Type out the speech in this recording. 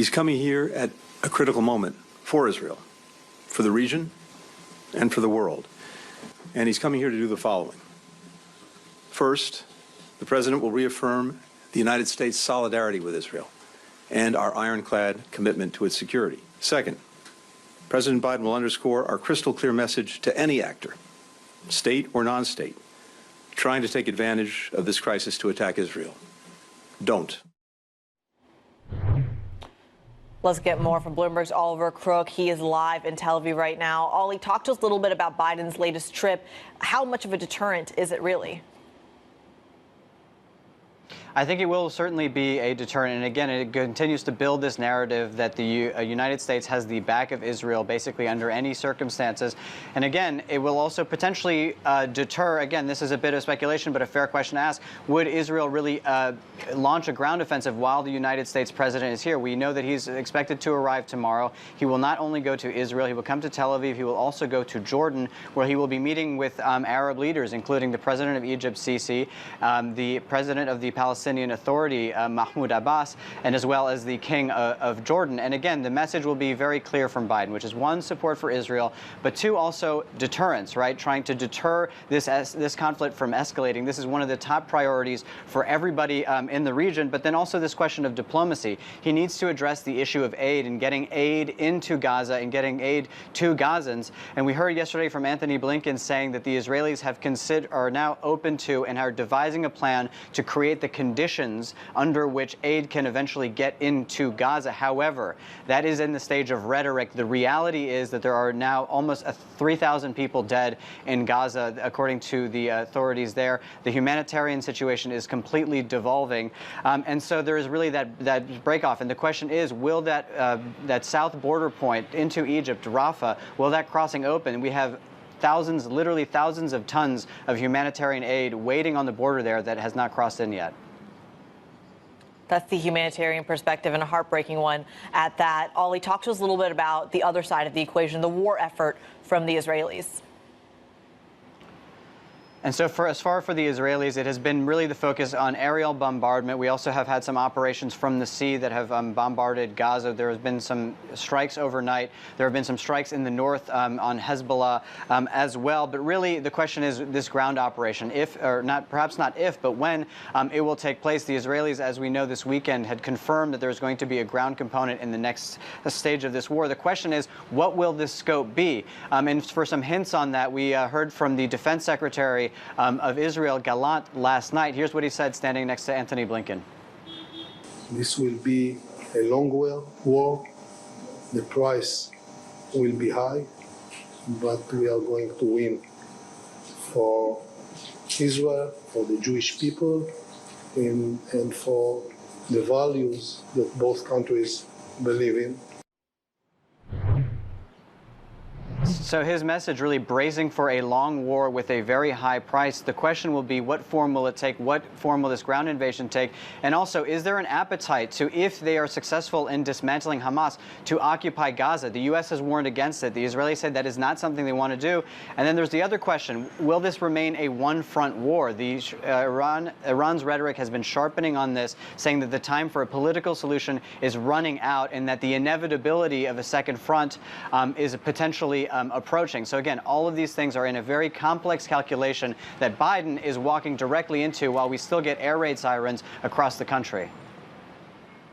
He's coming here at a critical moment for Israel, for the region, and for the world. And he's coming here to do the following. First, the President will reaffirm the United States' solidarity with Israel and our ironclad commitment to its security. Second, President Biden will underscore our crystal clear message to any actor, state or non-state, trying to take advantage of this crisis to attack Israel. Don't. Let's get more from Bloomberg's Oliver Crook. He is live in Tel Aviv right now. Ollie, talk to us a little bit about Biden's latest trip. How much of a deterrent is it really? I think it will certainly be a deterrent. And again, it continues to build this narrative that the United States has the back of Israel basically under any circumstances. And again, it will also potentially deter. Again, this is a bit of speculation, but a fair question to ask. Would Israel really launch a ground offensive while the United States president is here? We know that he's expected to arrive tomorrow. He will not only go to Israel, he will come to Tel Aviv. He will also go to Jordan, where he will be meeting with Arab leaders, including the president of Egypt, Sisi, the president of the Palestinian Authority, Mahmoud Abbas, and as well as the king of Jordan. And again, the message will be very clear from Biden, which is one, support for Israel, but two, also deterrence, right? Trying to deter this conflict from escalating. This is one of the top priorities for everybody in the region, but then also this question of diplomacy. He needs to address the issue of aid and getting aid into Gaza and getting aid to Gazans. And we heard yesterday from Anthony Blinken saying that the Israelis are now open to and are devising a plan to create the conditions under which aid can eventually get into Gaza. However, that is in the stage of rhetoric. The reality is that there are now almost 3,000 people dead in Gaza, according to the authorities there. The humanitarian situation is completely devolving. And so there is really that break-off. And the question is, will that south border point into Egypt, Rafah, will that crossing open? We have thousands, literally thousands of tons of humanitarian aid waiting on the border there that has not crossed in yet. That's the humanitarian perspective, and a heartbreaking one at that. Ollie, talk to us a little bit about the other side of the equation, the war effort from the Israelis. And so as far for the Israelis, it has been really the focus on aerial bombardment. We also have had some operations from the sea that have bombarded Gaza. There has been some strikes overnight. There have been some strikes in the north on Hezbollah as well. But really, the question is this ground operation, if or not, perhaps not if, but when it will take place. The Israelis, as we know this weekend, had confirmed that there's going to be a ground component in the next stage of this war. The question is, what will this scope be? And for some hints on that, we heard from the Defense Secretary of Israel, Gallant, last night. Here's what he said standing next to Anthony Blinken. This will be a long war. The price will be high, but we are going to win for Israel, for the Jewish people, and for the values that both countries believe in. So his message really bracing for a long war with a very high price. The question will be, what form will it take? What form will this ground invasion take? And also, is there an appetite to, if they are successful in dismantling Hamas, to occupy Gaza? The U.S. has warned against it. The Israelis said that is not something they want to do. And then there's the other question. Will this remain a one-front war? Iran's rhetoric has been sharpening on this, saying that the time for a political solution is running out and that the inevitability of a second front is potentially approaching. So again, all of these things are in a very complex calculation that Biden is walking directly into while we still get air raid sirens across the country.